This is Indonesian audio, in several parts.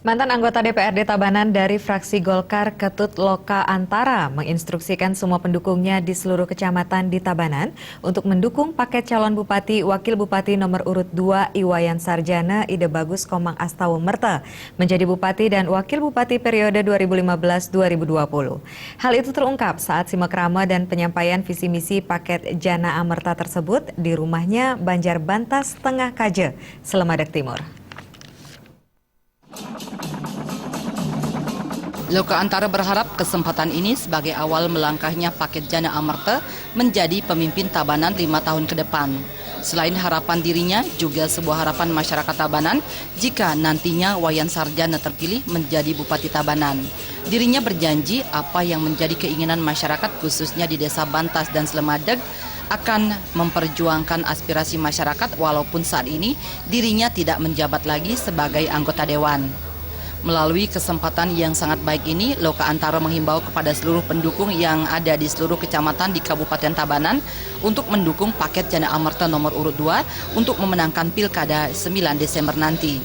Mantan anggota DPRD Tabanan dari fraksi Golkar Ketut Loka Antara menginstruksikan semua pendukungnya di seluruh kecamatan di Tabanan untuk mendukung paket calon bupati wakil bupati nomor urut 2 Iwayan Sarjana Ide Bagus Komang Astawumerta menjadi bupati dan wakil bupati periode 2015-2020. Hal itu terungkap saat simakrama dan penyampaian visi misi paket Jana Amerta tersebut di rumahnya Banjar Bantas Tengah Kaje, Slemadeg Timur. Loka Antara berharap kesempatan ini sebagai awal melangkahnya paket Jana Amerta menjadi pemimpin Tabanan 5 tahun ke depan. Selain harapan dirinya, juga sebuah harapan masyarakat Tabanan jika nantinya Wayan Sarjana terpilih menjadi Bupati Tabanan. Dirinya berjanji apa yang menjadi keinginan masyarakat khususnya di Desa Bantas dan Slemadeg akan memperjuangkan aspirasi masyarakat walaupun saat ini dirinya tidak menjabat lagi sebagai anggota dewan. Melalui kesempatan yang sangat baik ini, Loka Antara menghimbau kepada seluruh pendukung yang ada di seluruh kecamatan di Kabupaten Tabanan untuk mendukung paket Jana Amerta nomor urut 2 untuk memenangkan Pilkada 9 Desember nanti.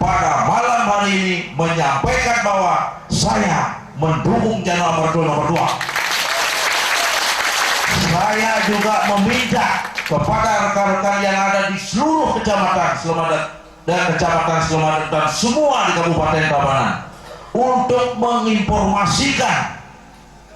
Pada malam hari ini menyampaikan bahwa saya mendukung Jana Amerta nomor 2. Saya juga meminta kepada rekan-rekan yang ada di seluruh kecamatan Slemadeg dan kecamatan Slemadeg dan semua di Kabupaten Tabanan untuk menginformasikan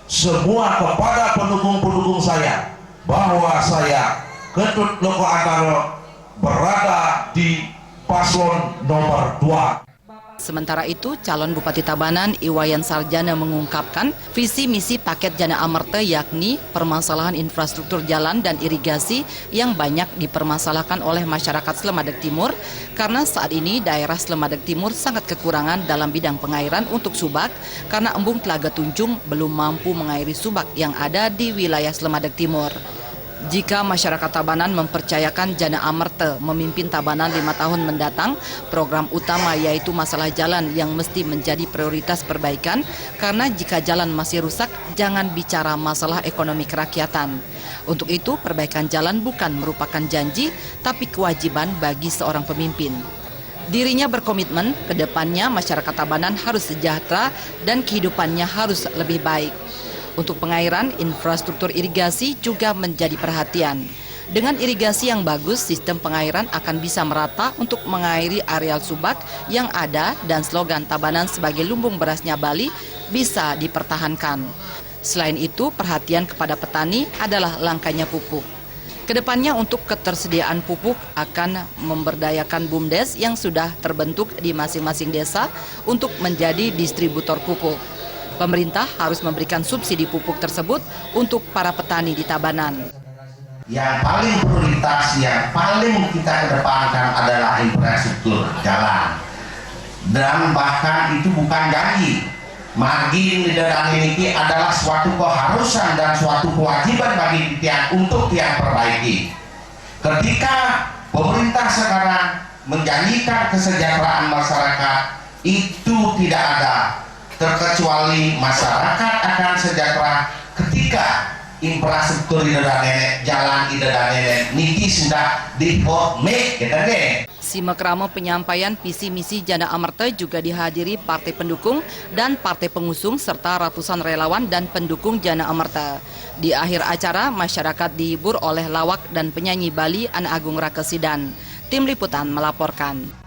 semua kepada pendukung-pendukung saya bahwa saya Ketut Loka Antara berada di paslon nomor 2. Sementara itu, calon Bupati Tabanan Iwayan Sarjana mengungkapkan visi misi paket Jana Amerta yakni permasalahan infrastruktur jalan dan irigasi yang banyak dipermasalahkan oleh masyarakat Slemadeg Timur karena saat ini daerah Slemadeg Timur sangat kekurangan dalam bidang pengairan untuk Subak karena embung Telaga Tunjung belum mampu mengairi Subak yang ada di wilayah Slemadeg Timur. Jika masyarakat Tabanan mempercayakan Jana Amerta memimpin Tabanan 5 tahun mendatang, program utama yaitu masalah jalan yang mesti menjadi prioritas perbaikan karena jika jalan masih rusak, jangan bicara masalah ekonomi kerakyatan. Untuk itu, perbaikan jalan bukan merupakan janji, tapi kewajiban bagi seorang pemimpin. Dirinya berkomitmen ke depannya masyarakat Tabanan harus sejahtera dan kehidupannya harus lebih baik. Untuk pengairan, infrastruktur irigasi juga menjadi perhatian. Dengan irigasi yang bagus, sistem pengairan akan bisa merata untuk mengairi areal Subak yang ada dan slogan Tabanan sebagai lumbung berasnya Bali bisa dipertahankan. Selain itu, perhatian kepada petani adalah langkanya pupuk. Kedepannya untuk ketersediaan pupuk akan memberdayakan BUMDes yang sudah terbentuk di masing-masing desa untuk menjadi distributor pupuk. Pemerintah harus memberikan subsidi pupuk tersebut untuk para petani di Tabanan. Yang paling prioritas, yang paling kita kedepankan adalah infrastruktur jalan. Dan bahkan itu bukan janji. Margin dan ini adalah suatu keharusan dan suatu kewajiban bagi tiang untuk tiang perbaiki. Ketika pemerintah sekarang menjanjikan kesejahteraan masyarakat, itu tidak ada. Terkecuali masyarakat akan sejahtera ketika infrastruktur ida dan nenek, jalan ida dan nenek niki sudah dihormati kita ge. Simakrama penyampaian visi misi Jana Amerta juga dihadiri partai pendukung dan partai pengusung serta ratusan relawan dan pendukung Jana Amerta. Di akhir acara, masyarakat dihibur oleh lawak dan penyanyi Bali Ana Agung Rakesidan. Tim Liputan melaporkan.